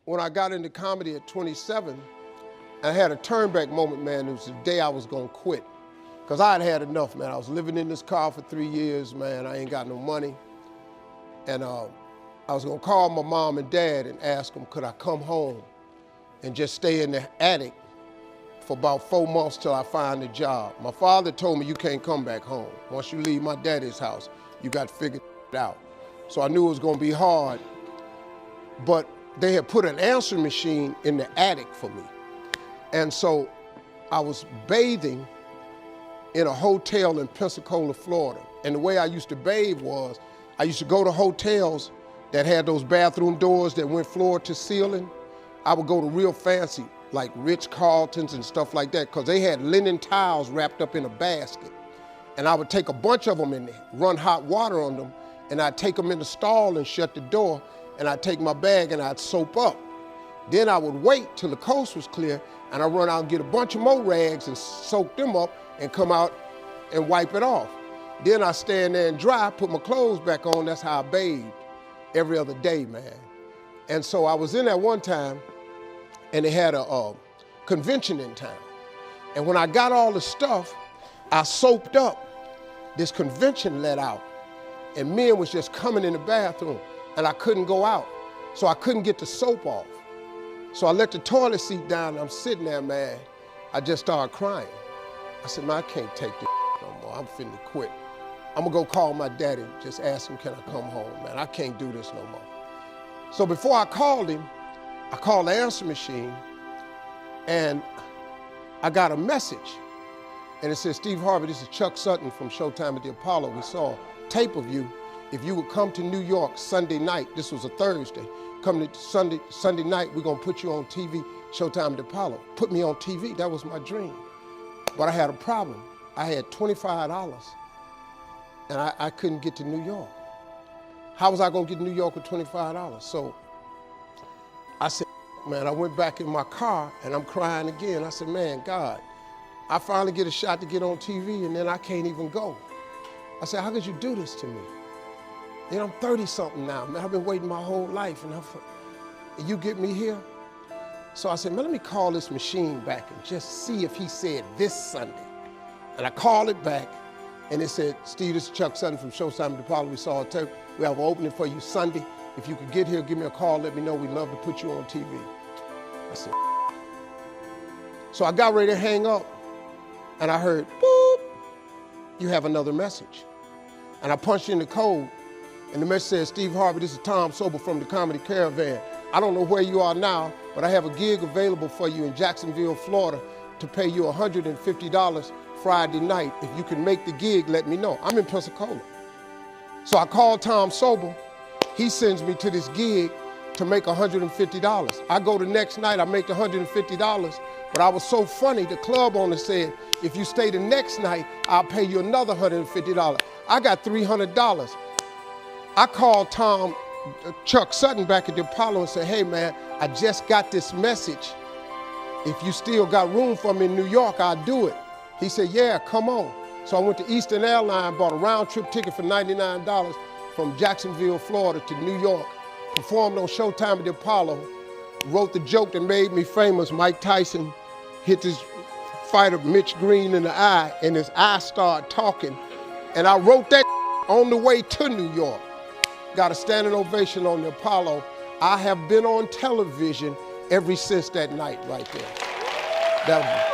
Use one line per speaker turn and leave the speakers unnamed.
when I got into comedy at 27, I had a turnback moment, man. It was the day I was gonna quit. Because I had had enough, man. I was living in this car for 3 years, man. I ain't got no money. And I was gonna call my mom and dad and ask them, could I come home and just stay in the attic for about 4 months till I find a job. My father told me, you can't come back home. Once you leave my daddy's house, you got to figure it out. So I knew it was gonna be hard, but they had put an answering machine in the attic for me. And so I was bathing in a hotel in Pensacola, Florida. And the way I used to bathe was, I used to go to hotels that had those bathroom doors that went floor to ceiling. I would go to real fancy, like Ritz-Carltons and stuff like that, because they had linen towels wrapped up in a basket. And I would take a bunch of them and run hot water on them, and I'd take them in the stall and shut the door, and I'd take my bag and I'd soap up. Then I would wait till the coast was clear, and I'd run out and get a bunch of more rags and soak them up and come out and wipe it off. Then I'd stand there and dry, put my clothes back on. That's how I bathed every other day, man. And so I was in there one time, and they had a convention in town. And when I got all the stuff, I soaped up. This convention let out, and men was just coming in the bathroom, and I couldn't go out, so I couldn't get the soap off. So I let the toilet seat down, and I'm sitting there, man. I just started crying. I said, man, I can't take this no more. I'm finna quit. I'm gonna go call my daddy, just ask him, can I come home, man? I can't do this no more. So before I called him, I called the answer machine, and I got a message. And it said, Steve Harvey, this is Chuck Sutton from Showtime at the Apollo. We saw a tape of you. If you would come to New York Sunday night, this was a Thursday, come to Sunday night, we're gonna put you on TV, Showtime at the Apollo. Put me on TV, that was my dream. But I had a problem. I had $25, and I couldn't get to New York. How was I gonna get to New York with $25? So I said, man, I went back in my car, and I'm crying again. I said, man, God, I finally get a shot to get on TV, and then I can't even go. I said, how could you do this to me? You know, I'm 30-something now, man. I've been waiting my whole life, and you get me here? So I said, man, let me call this machine back and just see if he said this Sunday. And I called it back, and it said, Steve, this is Chuck Sutton from Showtime at the Apollo. We saw a tape. We have an opening for you Sunday. If you could get here, give me a call, let me know. We'd love to put you on TV. I said, so I got ready to hang up, and I heard, boop, you have another message. And I punched in the code, and the message says, Steve Harvey, this is Tom Sobel from the Comedy Caravan. I don't know where you are now, but I have a gig available for you in Jacksonville, Florida, to pay you $150 Friday night. If you can make the gig, let me know. I'm in Pensacola. So I called Tom Sobel. He sends me to this gig to make $150. I go the next night, I make the $150, but I was so funny, the club owner said, if you stay the next night, I'll pay you another $150. I got $300. I called Chuck Sutton back at the Apollo and said, hey man, I just got this message. If you still got room for me in New York, I'll do it. He said, yeah, come on. So I went to Eastern Airlines, bought a round trip ticket for $99 from Jacksonville, Florida to New York, performed on Showtime at the Apollo, wrote the joke that made me famous. Mike Tyson hit this fighter, Mitch Green, in the eye, and his eye started talking. And I wrote that on the way to New York. Got a standing ovation on the Apollo. I have been on television ever since that night right there. That was